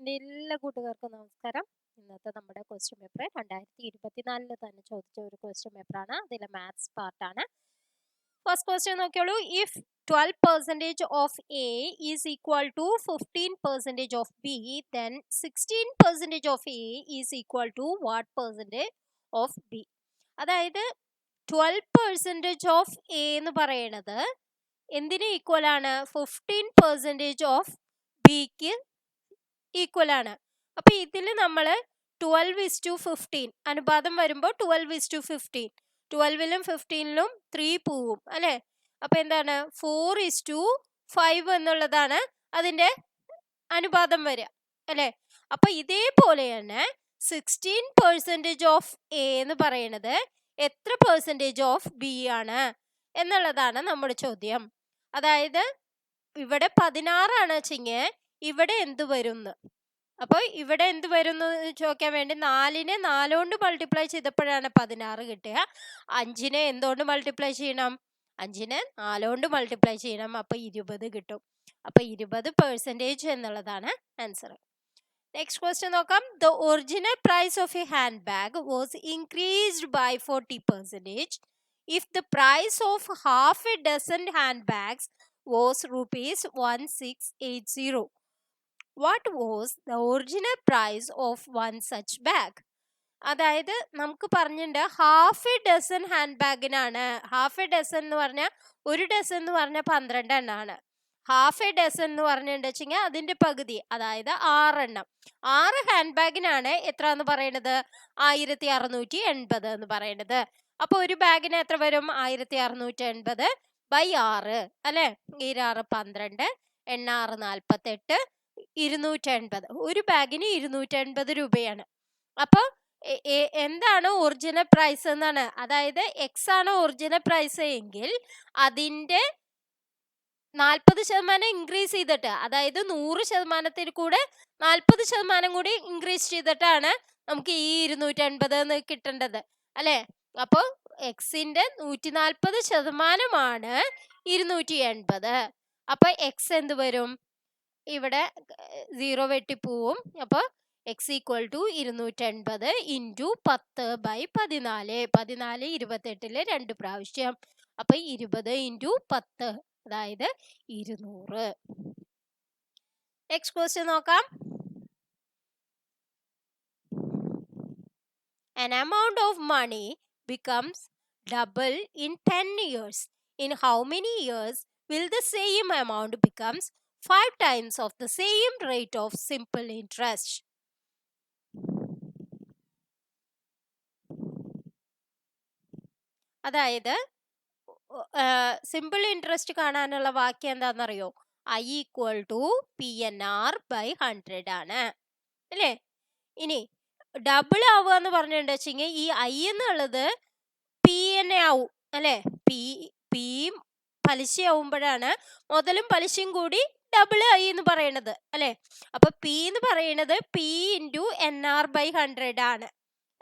എൻ്റെ എല്ലാ കൂട്ടുകാർക്കും നമസ്കാരം. ഇന്നത്തെ നമ്മുടെ ക്വസ്റ്റ്യൻ പേപ്പർ 2024 തന്നെ ചോദിച്ച ഒരു ക്വസ്റ്റ്യൻ പേപ്പറാണ്. അതിലെ മാത്സ് പാർട്ടാണ്. ഫസ്റ്റ് ക്വസ്റ്റ്യൻ നോക്കിയോളൂ. If 12% of A is equal to 15% of B, then 16% of A is equal to what percentage of B? അതായത് 12% of A എന്ന് പറയണത് എന്തിന് ഈക്വൽ ആണ്? 15% ഓഫ് ബിക്ക് ഈക്വൽ ആണ്. അപ്പൊ ഇതിൽ നമ്മൾ 12:15 അനുപാതം വരുമ്പോൾ 12:15, 12ലും 15ലും 3 പോവും അല്ലെ. അപ്പൊ എന്താണ് 4:5 എന്നുള്ളതാണ് അതിന്റെ അനുപാതം വരിക അല്ലെ. അപ്പൊ ഇതേപോലെ തന്നെ 16% ഓഫ് എ എന്ന് പറയുന്നത് എത്ര പെർസെൻറ്റേജ് ഓഫ് ബി ആണ് എന്നുള്ളതാണ് നമ്മുടെ ചോദ്യം. അതായത് ഇവിടെ 16 ആണ് വെച്ചെങ്കിൽ ഇവിടെ എന്ത് വരുന്നു? അപ്പോൾ ഇവിടെ എന്ത് വരുന്നു ചോദിക്കാൻ വേണ്ടി 4നെ 4 കൊണ്ട് മൾട്ടിപ്ലൈ ചെയ്തപ്പോഴാണ് 16 കിട്ടുക. 5നെ എന്തുകൊണ്ട് മൾട്ടിപ്ലൈ ചെയ്യണം? 5നെ 4 കൊണ്ട് മൾട്ടിപ്ലൈ ചെയ്യണം. അപ്പൊ 20 കിട്ടും. അപ്പൊ 20% എന്നുള്ളതാണ് ആൻസർ. നെക്സ്റ്റ് ക്വസ്റ്റ്യൻ നോക്കാം. The original price of a handbag was increased by 40% if the price of half a dozen handbags was rupees 1680. What was the original price of one such bag? അതായത് നമുക്ക് പറഞ്ഞിട്ടുണ്ട് half a dozen hand ബാഗിനാണ്. Half a dozen എന്ന് പറഞ്ഞാൽ ഒരു dozen എന്ന് പറഞ്ഞാൽ 12 എണ്ണമാണ്. ഹാഫ് എ ഡസൻ എന്ന് പറഞ്ഞിട്ടുണ്ടെങ്കിൽ അതിന്റെ പകുതി, അതായത് 6 എണ്ണം. 6 ഹാൻഡ് ബാഗിനാണ് എത്ര എന്ന് പറയുന്നത്? 1680 എന്ന് പറയുന്നത്. അപ്പൊ ഒരു ബാഗിന് എത്ര വരും? 1680 ബൈ 6 അല്ലെ. 6 12, 6 48, 280. ഒരു ബാഗിന് 280 രൂപയാണ്. അപ്പൊ എന്താണ് ഒറിജിനൽ പ്രൈസ് എന്നാണ്. അതായത് എക്സ് ആണ് ഒറിജിനൽ പ്രൈസ് എങ്കിൽ അതിന്റെ 40% ഇൻക്രീസ് ചെയ്തിട്ട്, അതായത് 100% കൂടെ 40% കൂടി ഇൻക്രീസ് ചെയ്തിട്ടാണ് നമുക്ക് ഈ 280 കിട്ടേണ്ടത് അല്ലെ. അപ്പൊ എക്സിന്റെ 140% 280. അപ്പൊ എക്സ് എന്ത് വരും? ഇവിടെ 0 വെട്ടിപ്പോവും. അപ്പൊ എക്സ് ഈക്വൽ ടു 280 ഇൻറ്റു 10/14. 14 28 2 പ്രാവശ്യം. അപ്പൊ 20 ഇൻറ്റു 10, അതായത് 200. നെക്സ്റ്റ് ക്വസ്റ്റ്യൻ നോക്കാം. An amount of money becomes double in 10 years. In how many years will the same amount becomes 5 times of the same rate of simple interest? അതായത് simple interest കാണാനുള്ള വാക്യം എന്താണെന്നറിയോ? I equal to PNR by 100 ആണ് അല്ലേ. ഇനി double ആവുക എന്ന് പറഞ്ഞിട്ടുണ്ടെങ്കിൽ ഈ ഐ എന്നുള്ളത് പി തന്നെ ആവും അല്ലെ. പി പലിശയാവുമ്പോഴാണ് മുതലും പലിശയും കൂടി ഡബിൾ ഐ എന്ന് പറയണത് അല്ലെ. അപ്പൊ പി എന്ന് പറയുന്നത് പി ഇൻറ്റു NR ബൈ 100 ആണ്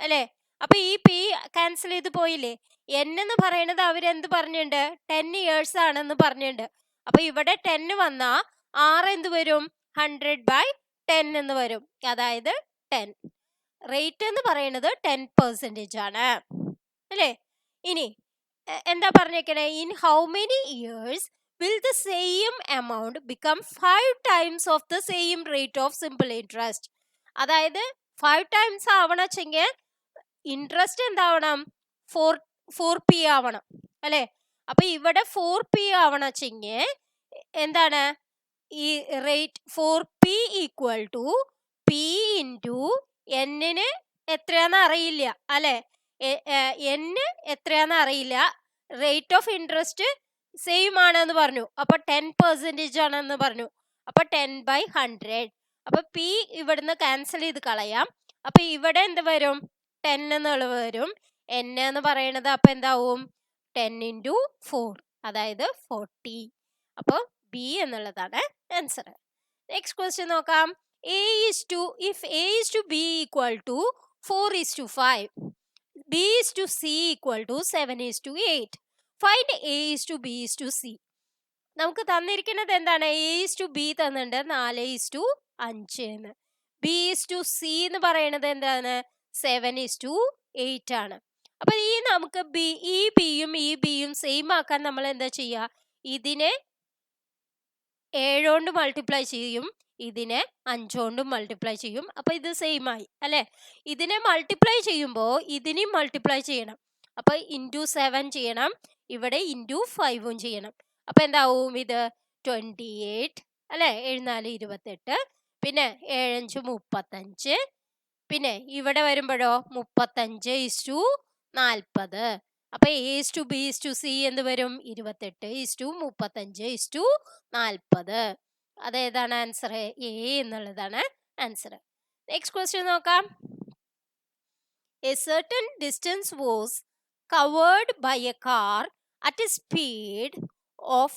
അല്ലെ. അപ്പൊ ഈ പി ക്യാൻസൽ ചെയ്ത് പോയില്ലേ. എൻ എന്ന് പറയുന്നത് അവരെന്ത് പറഞ്ഞിട്ടുണ്ട്? 10 years ആണെന്ന് പറഞ്ഞിട്ടുണ്ട്. അപ്പൊ ഇവിടെ 10 വന്നാ ആറ് എന്ത് വരും? 100/10 എന്ന് വരും. അതായത് 10. റേറ്റ് എന്ന് പറയുന്നത് 10% ആണ് അല്ലേ. ഇനി എന്താ പറഞ്ഞേക്കണേ? In how many years will the same amount become 5 times of the same rate of simple interest. അതായത് 5 times ആവണമെങ്കിൽ ഇൻട്രസ്റ്റ് എന്താവണം? 4p ആവണം അല്ലെ. അപ്പൊ ഇവിടെ 4p ആവണമെങ്കിൽ എന്താണ്? ഈ rate 4p equal to P into എന്നിന് എത്രയാന്ന് അറിയില്ല അല്ലെ. എന്ന് എത്രയാന്ന് അറിയില്ല. റേറ്റ് ഓഫ് ഇൻട്രസ്റ്റ് സെയിം ആണെന്ന് പറഞ്ഞു. അപ്പൊ 10% ആണെന്ന് പറഞ്ഞു. അപ്പൊ 10/100. അപ്പൊ പി ഇവിടുന്ന് ക്യാൻസൽ ചെയ്ത് കളയാം. അപ്പൊ ഇവിടെ എന്ത് വരും? 10 എന്നുള്ളത് വരും. n എന്ന് പറയുന്നത് അപ്പൊ എന്താവും? 10 ഇൻറ്റു 4, അതായത് 40. അപ്പൊ ബി എന്നുള്ളതാണ് ആൻസർ. നെക്സ്റ്റ് ക്വസ്റ്റ്യൻ നോക്കാം. if A is to B equal to 4:5, B is to C equal to 7:8, find A is to B is to C. നമുക്ക് തന്നിരിക്കുന്നത് എന്താണ്? A is to B തന്നിട്ടുണ്ട് 4:5 എന്ന്. B/C എന്ന് പറയുന്നത് എന്താണ് 7:8 ആണ്. അപ്പൊ ഈ നമുക്ക് ഈ ബിയും സെയിം ആക്കാൻ നമ്മൾ എന്താ ചെയ്യുക, ഇതിനെ 7 കൊണ്ട് മൾട്ടിപ്ലൈ ചെയ്യും, ഇതിനെ 5 കൊണ്ടും മൾട്ടിപ്ലൈ ചെയ്യും. അപ്പൊ ഇത് സെയിം ആയി അല്ലെ. ഇതിനെ മൾട്ടിപ്ലൈ ചെയ്യുമ്പോൾ ഇതിനെയും മൾട്ടിപ്ലൈ ചെയ്യണം. അപ്പൊ ഇൻറ്റു 7 ചെയ്യണം, ഇവിടെ ഇൻറ്റു 5 ചെയ്യണം. അപ്പൊ എന്താവും ഇത് 28 അല്ലെ. 7 4 28, പിന്നെ 7 5 35, പിന്നെ ഇവിടെ വരുമ്പോഴോ 35:40. അപ്പൊ A/B/C എന്ത് വരും 28:35:40. അതേതാണ് ആൻസർ? എ എന്നുള്ളതാണ് ആൻസർ. നെക്സ്റ്റ് ക്വസ്റ്റ്യൻ നോക്കാം. A certain distance was covered by a car at a speed of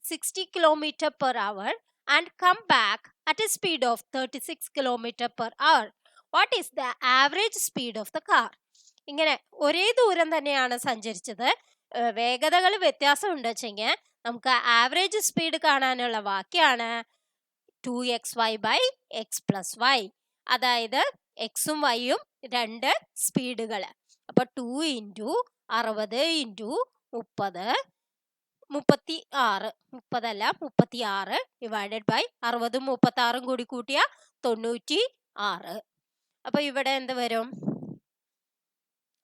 60 km/h and come back at a speed of 36 km/h. What is the average speed of the car? ഇങ്ങനെ ഒരേ ദൂരം തന്നെയാണ് സഞ്ചരിച്ചത്, വേഗതകൾ വ്യത്യാസം ഉണ്ട് വെച്ചെങ്കിൽ നമുക്ക് ആവറേജ് സ്പീഡ് കാണാനുള്ള വാക്യാണ് 2xy/x+y. അതായത് എക്സും വൈയും രണ്ട് സ്പീഡുകൾ. അപ്പൊ 2 × 60 × 30 36 ഡിവൈഡഡ് ബൈ 60ഉം 36ഉം കൂടി കൂട്ടിയ 96. അപ്പൊ ഇവിടെ എന്ത് വരും,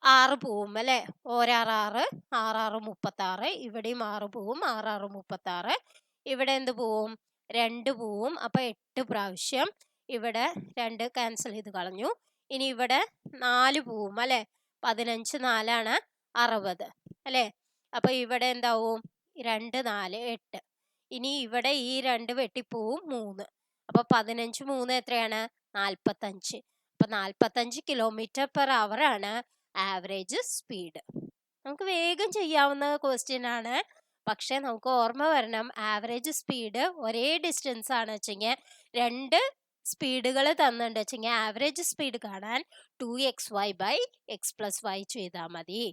6 പോവും അല്ലെ. 6 6 36, ഇവിടെയും 6 പോവും, 6 36. ഇവിടെ എന്ത് പോവും, 2 പോവും. അപ്പൊ 8 പ്രാവശ്യം. ഇവിടെ 2 ക്യാൻസൽ ചെയ്ത് കളഞ്ഞു. ഇനി ഇവിടെ 4 പോവും അല്ലെ. 15 4 60 അല്ലെ. അപ്പൊ ഇവിടെ എന്താവും, 2 4 8. ഇനി ഇവിടെ ഈ 2 വെട്ടിപ്പോവും, 3. അപ്പൊ 15 3 എത്രയാണ്, 45. അപ്പൊ 45 km/h ആണ് ആവറേജ് സ്പീഡ്. നമുക്ക് വേഗം ചെയ്യാവുന്ന ക്വസ്റ്റ്യൻ ആണ്, പക്ഷെ നമുക്ക് ഓർമ്മ വരണം ആവറേജ് സ്പീഡ് ഒരേ ഡിസ്റ്റൻസ് ആണ് വെച്ചെങ്കിൽ രണ്ട് സ്പീഡുകൾ തന്നിട്ടുണ്ട് വെച്ചെങ്കിൽ ആവറേജ് സ്പീഡ് കാണാൻ 2xy/x+y ചെയ്താൽ മതി.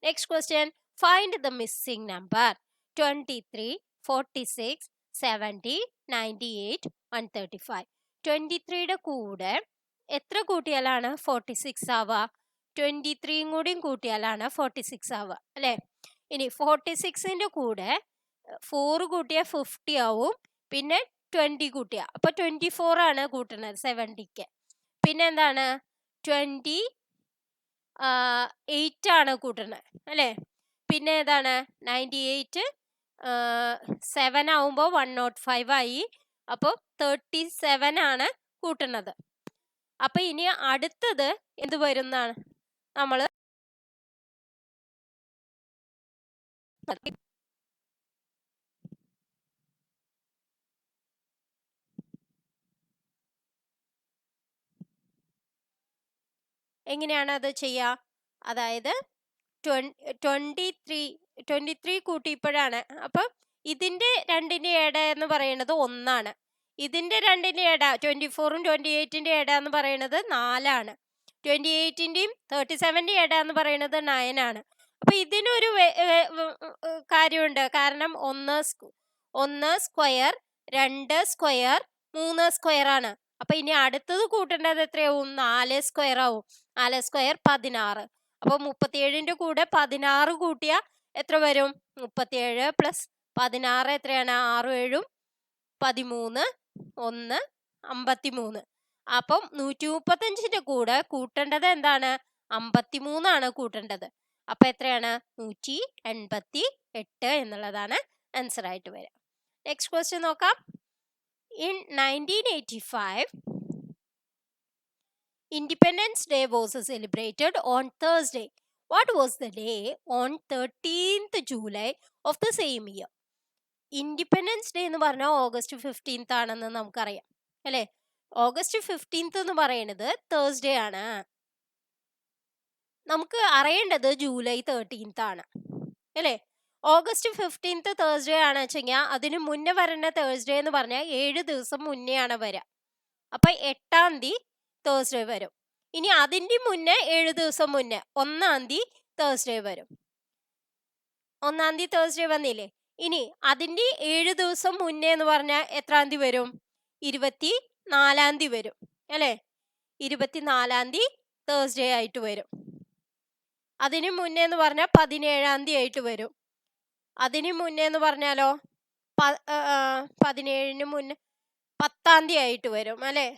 Next question, find the missing number 23 46 70 98 135. 23യുടെ കൂടെ എത്ര കൂട്ടിയാലാണ് 46 ആവുക, 23യും കൂടിയും കൂട്ടിയാലാണ് 46 ആവുക അല്ലെ. ഇനി 46ന്റെ കൂടെ 4 കൂട്ടിയാൽ 50 ആവും, പിന്നെ 20 കൂട്ടിയ അപ്പൊ 24 ആണ് കൂട്ടുന്നത് 70ക്ക്. പിന്നെ എന്താണ് 28 ആണ് കൂട്ടുന്നത് അല്ലെ. പിന്നെ ഏതാണ് 98 7 ആവുമ്പോൾ 105 ആയി, അപ്പോൾ 37 ആണ് കൂട്ടുന്നത്. അപ്പൊ ഇനി അടുത്തത് എന്ത് വരുന്നാണ് നമ്മൾ എങ്ങനെയാണ് അത് ചെയ്യുക, അതായത് 23 കൂട്ടിയപ്പോഴാണ്. അപ്പൊ ഇതിന്റെ രണ്ടിന്റെ ഇട എന്ന് പറയുന്നത് 1 ഇതിന്റെ രണ്ടിന്റെ ഇട 24ഉം 28ന്റെ ഇട എന്ന് പറയുന്നത് 4 28ന്റെയും 37ന്റെ ഇട എന്ന് പറയുന്നത് 9 അപ്പൊ ഇതിനൊരു കാര്യമുണ്ട്, കാരണം 1 സ്ക്വയർ 2 സ്ക്വയർ 3 സ്ക്വയർ ആണ്. അപ്പൊ ഇനി അടുത്തത് കൂട്ടേണ്ടത് എത്രയാവും, 4 സ്ക്വയർ ആവും. 4 സ്ക്വയർ 16. അപ്പൊ 37ന്റെ കൂടെ 16 കൂട്ടിയ എത്ര വരും, 37 പ്ലസ് 16 എത്രയാണ്, 6 7 13 1 53. അപ്പം 135ന്റെ കൂടെ കൂട്ടേണ്ടത് എന്താണ്, 53 ആണ് കൂട്ടേണ്ടത്. അപ്പൊ എത്രയാണ്, 188 എന്നുള്ളതാണ് ആൻസർ ആയിട്ട് വരിക. നെക്സ്റ്റ് ക്വസ്റ്റ്യൻ നോക്കാം. In 1985, Independence Day was celebrated on Thursday. What was the day on 13th July of the same year? Independence day എന്ന് പറഞ്ഞാൽ August 15th ആണെന്ന് നമുക്കറിയാം അല്ലേ. August 15th എന്ന് പറയുന്നത് തേഴ്സ്ഡേ ആണ്. നമുക്ക് അറിയേണ്ടത് July 13th ആണ് അല്ലേ. August 15th തേഴ്സ്ഡേ ആണ് വെച്ചെങ്കിൽ അതിന് മുന്നേ വരുന്ന തേഴ്സ്ഡേ എന്ന് പറഞ്ഞാൽ 7 ദിവസം മുന്നേ ആണ് വരിക. അപ്പൊ 8-ാം തീയതി തേഴ്സ്ഡേ വരും. ഇനി അതിന്റെ മുന്നേ 7 ദിവസം മുന്നേ 1-ാം തീയതി തേഴ്സ്ഡേ വരും. 1-ാം തീയതി തേഴ്സ്ഡേ വന്നില്ലേ. ഇനി അതിന്റെ 7 ദിവസം മുന്നേ എന്ന് പറഞ്ഞാൽ എത്രാം തീയതി വരും, 24-ാം തീയതി വരും അല്ലെ. 24 തേഴ്സ്ഡേ ആയിട്ട് വരും. അതിന് മുന്നേ എന്ന് പറഞ്ഞാൽ 17 ആയിട്ട് വരും. അതിന് മുന്നേ എന്ന് പറഞ്ഞാലോ 17 മുന്നേ 10 ആയിട്ട് വരും അല്ലെ.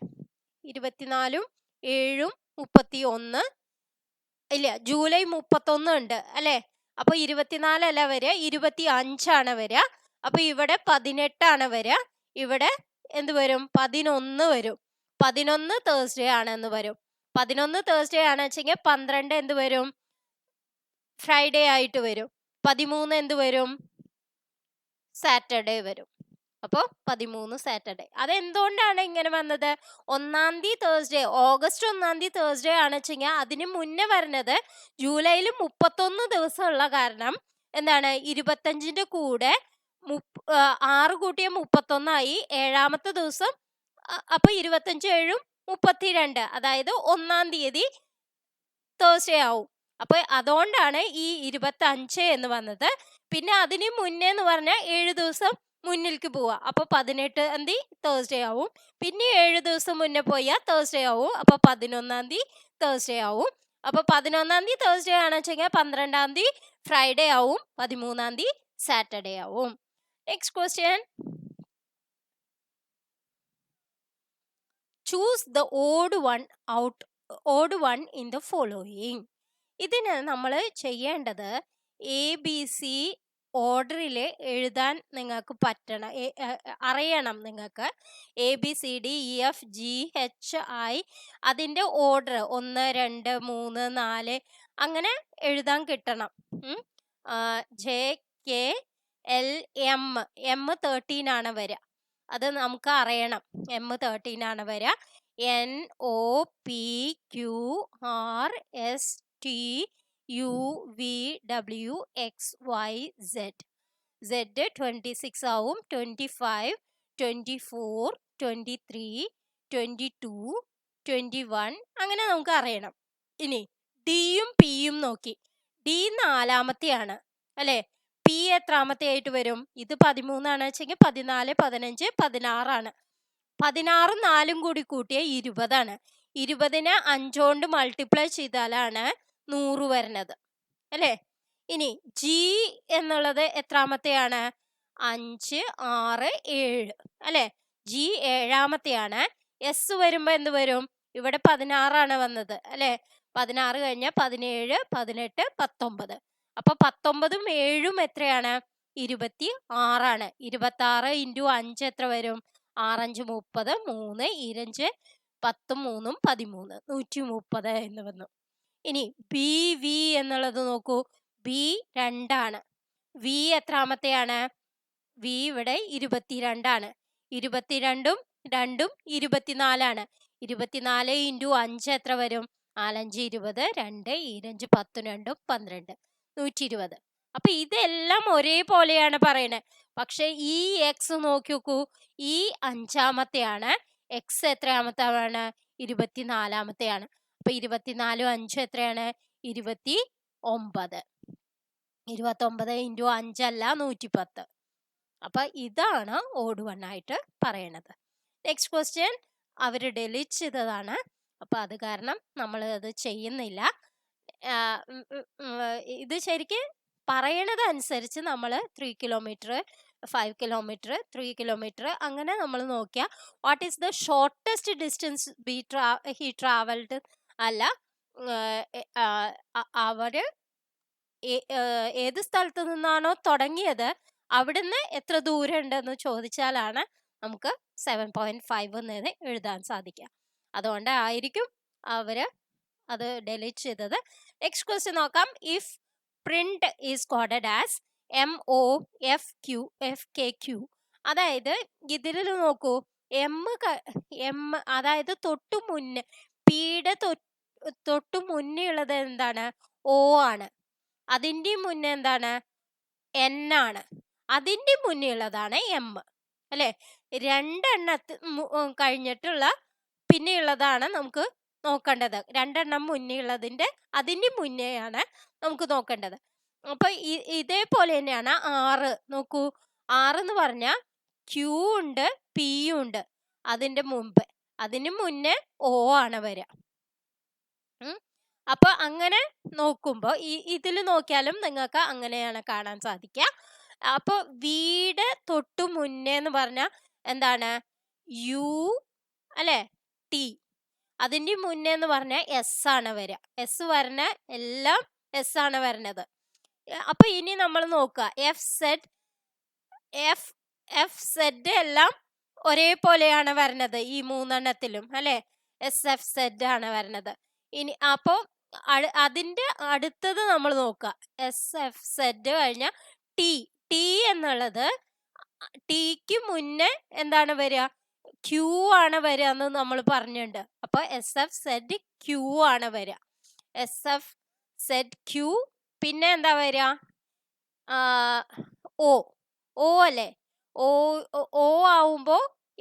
24 7 31 ഇല്ല, ജൂലൈ 31 ഉണ്ട് അല്ലെ. അപ്പൊ 24 അല്ല വരിക, 25 വരിക. അപ്പൊ ഇവിടെ 18 വരിക. ഇവിടെ എന്ത് വരും? 11 വരും. 11 തേഴ്സ്ഡേ ആണെന്ന് വരും. 11 തേഴ്സ്ഡേ ആണ് വെച്ചെങ്കിൽ 12 എന്ത് വരും? ഫ്രൈഡേ ആയിട്ട് വരും. 13 എന്ത് വരും? സാറ്റർഡേ വരും. അപ്പോൾ 13 സാറ്റർഡേ. അതെന്തുകൊണ്ടാണ് ഇങ്ങനെ വന്നത്? 1 തേഴ്സ്ഡേ, ഓഗസ്റ്റ് 1 തേഴ്സ്ഡേ ആണ് വെച്ചെങ്കിൽ അതിന് മുന്നേ വരുന്നത് ജൂലൈയിൽ 31 ദിവസം ഉള്ള കാരണം എന്താണ്? 25ന്റെ കൂടെ 6 കൂട്ടിയ 31 ആയി. 7ാമത്തെ ദിവസം അപ്പൊ 25 7 32, അതായത് 1 തീയതി തേഴ്സ്ഡേ ആവും. അപ്പൊ അതുകൊണ്ടാണ് ഈ 25 എന്ന് വന്നത്. പിന്നെ അതിന് മുന്നേ എന്ന് പറഞ്ഞാൽ 7 ദിവസം മുന്നിലേക്ക് പോവാ. അപ്പൊ 18 തേഴ്സ്ഡേ ആവും. പിന്നെ 7 ദിവസം മുന്നേ പോയാൽ തേഴ്സ്ഡേ ആവും. അപ്പൊ 11 തേഴ്സ്ഡേ ആവും. അപ്പൊ 11 തേഴ്സ്ഡേ ആണ് വെച്ചെങ്കിൽ 12 ഫ്രൈഡേ ആവും. 13 സാറ്റർഡേ ആവും. Next question. Choose the odd one in the following. ഇതിന് നമ്മൾ ചെയ്യേണ്ടത് ABC ഓർഡറിൽ എഴുതാൻ നിങ്ങൾക്ക് പറ്റണം, അറിയണം. നിങ്ങൾക്ക് ABCDEFGHI അതിൻ്റെ ഓർഡർ 1 2 3 4 അങ്ങനെ എഴുതാൻ കിട്ടണം. JKLM M13 ആണ് വരിക. അത് നമുക്ക് അറിയണം. M13 ആണ് വരിക. NOPQRSTUVWXYZ. Z 26 ആവും. 25 24 23 22 21 അങ്ങനെ നമുക്ക് അറിയണം. ഇനി ഡിയും പിയും നോക്കി. ഡി 4ാമത്തെയാണ് അല്ലെ. പി എത്രാമത്തെ ആയിട്ട് വരും? ഇത് 13 ആണ് വെച്ചെങ്കിൽ 14 15 16 ആണ്. 16 4 കൂടി കൂട്ടിയ 20 ആണ്. 20നെ 5 കൊണ്ട് മൾട്ടിപ്ലൈ ചെയ്താലാണ് 100 വരുന്നത് അല്ലേ. ഇനി ജി എന്നുള്ളത് എത്രാമത്തെയാണ്? 5 6 7 അല്ലെ. ജി 7ാമത്തെയാണ്. എസ് വരുമ്പോ എന്ത് വരും? ഇവിടെ 16 ആണ് വന്നത് അല്ലെ. 16 കഴിഞ്ഞാൽ 17 18 19. അപ്പൊ 19ഉം 7ഉം എത്രയാണ്? 26 ആണ്. 26 × 5 എത്ര വരും? 6 5 30 3 25 10 3 13 130 എന്ന് വന്നു. ഇനി ബി വി എന്നുള്ളത് നോക്കൂ. ബി 2 ആണ്. വി എത്രാമത്തെയാണ്? വി ഇവിടെ 22 ആണ്. 22ഉം 2ഉം 24 ആണ്. 24 × 5 എത്ര വരും? 4 5 20 2 25 10 2 12 120. അപ്പൊ ഇതെല്ലാം ഒരേപോലെയാണ് പറയുന്നത്. പക്ഷെ ഈ എക്സ് നോക്കി നോക്കൂ. ഈ 5ാമത്തെയാണ്. എക്സ് എത്രയാമത്തെയാണ്? 24ാമത്തെയാണ്. അപ്പൊ 24 5 എത്രയാണ്? 29. 29 × 5 അല്ല 110. അപ്പൊ ഇതാണ് ഓഡ് വൺ ആയിട്ട് പറയണത്. നെക്സ്റ്റ് ക്വസ്റ്റ്യൻ അവർ ഡിലീറ്റ് ചെയ്തതാണ്. അപ്പൊ അത് കാരണം നമ്മൾ അത് ചെയ്യുന്നില്ല. ഇത് ശരിക്കും പറയണത് അനുസരിച്ച് നമ്മൾ 3 കിലോമീറ്റർ 5 കിലോമീറ്റർ 3 കിലോമീറ്റർ അങ്ങനെ നമ്മൾ നോക്കിയാൽ what is the shortest distance he travelled അല്ല. അവര് ഏത് സ്ഥലത്ത് നിന്നാണോ തുടങ്ങിയത് അവിടുന്ന് എത്ര ദൂരം ഉണ്ടെന്ന് ചോദിച്ചാലാണ് നമുക്ക് 7.5 എന്നത് എഴുതാൻ സാധിക്കുക. അതുകൊണ്ടായിരിക്കും അവര് അത് ഡിലീറ്റ് ചെയ്തത്. നെക്സ്റ്റ് ക്വസ്റ്റ്യൻ നോക്കാം. If print is coded as MOFQFKQ, അതായത് ഇതിൽ നോക്കൂ. എം അതായത് തൊട്ടു മുന്നേ പിയുടെ തൊട്ടു മുന്നേ ഉള്ളത് എന്താണ്? O ആണ്. അതിൻ്റെ മുന്നേ എന്താണ്? N ആണ്. അതിൻ്റെ മുന്നേ ഉള്ളതാണ് M അല്ലെ. 2 കഴിഞ്ഞിട്ടുള്ള പിന്നെയുള്ളതാണ് നമുക്ക് നോക്കേണ്ടത്. 2 മുന്നേ ഉള്ളതിൻ്റെ അതിൻ്റെ മുന്നെയാണ് നമുക്ക് നോക്കേണ്ടത്. അപ്പൊ ഇതേപോലെ തന്നെയാണ് 6 നോക്കൂ. 6 എന്ന് പറഞ്ഞാൽ Q ഉണ്ട് P ഉണ്ട് അതിൻ്റെ മുമ്പ് അതിന് മുന്നേ ഓ ആണ് വരിക. അപ്പൊ അങ്ങനെ നോക്കുമ്പോ ഇതിൽ നോക്കിയാലും നിങ്ങൾക്ക് അങ്ങനെയാണ് കാണാൻ സാധിക്കുക. അപ്പൊ വീട് തൊട്ടു മുന്നേ എന്ന് പറഞ്ഞ എന്താണ്? യു അല്ലെ, ടി. അതിന്റെ മുന്നേ എന്ന് പറഞ്ഞ എസ് ആണ് വരിക. എസ് വരണ എല്ലാം എസ് ആണ് വരണത്. അപ്പൊ ഇനി നമ്മൾ നോക്കുക, എഫ് സെഡ് എല്ലാം ഒരേപോലെയാണ് വരണത് ഈ മൂന്നെണ്ണത്തിലും അല്ലെ. എസ് എഫ് സെഡ് ആണ് വരണത്. ഇനി അപ്പോ അതിന്റെ അടുത്തത് നമ്മൾ നോക്കുക, എസ് എഫ് സെഡ് കഴിഞ്ഞ ടി. ടി എന്നുള്ളത് ടിക്ക് മുന്നേ എന്താണ് വരിക? ക്യൂ ആണ് വരിക എന്ന് നമ്മൾ പറഞ്ഞിട്ടുണ്ട്. അപ്പൊ എസ് എഫ് സെഡ് ക്യൂ ആണ് വരിക. S F Z Q. പിന്നെ എന്താ വരിക? ഓ. ഓ അല്ലേ? ഓ ആവുമ്പോ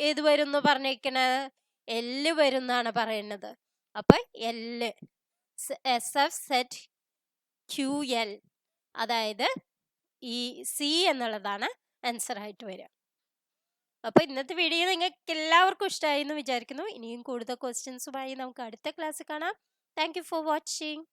ഏത് വരും എന്ന് പറഞ്ഞേക്കണത്? എല് വരും എന്നാണ് പറയുന്നത്. അപ്പൊ L, S F Z Q L, അതായത് ഈ സി എന്നുള്ളതാണ് ആൻസർ ആയിട്ട് വരിക. അപ്പൊ ഇന്നത്തെ വീഡിയോ നിങ്ങൾക്ക് എല്ലാവർക്കും ഇഷ്ടമായി എന്ന് വിചാരിക്കുന്നു. ഇനിയും കൂടുതൽ ക്വസ്റ്റ്യൻസുമായി നമുക്ക് അടുത്ത ക്ലാസ്സിൽ കാണാം. Thank you for watching.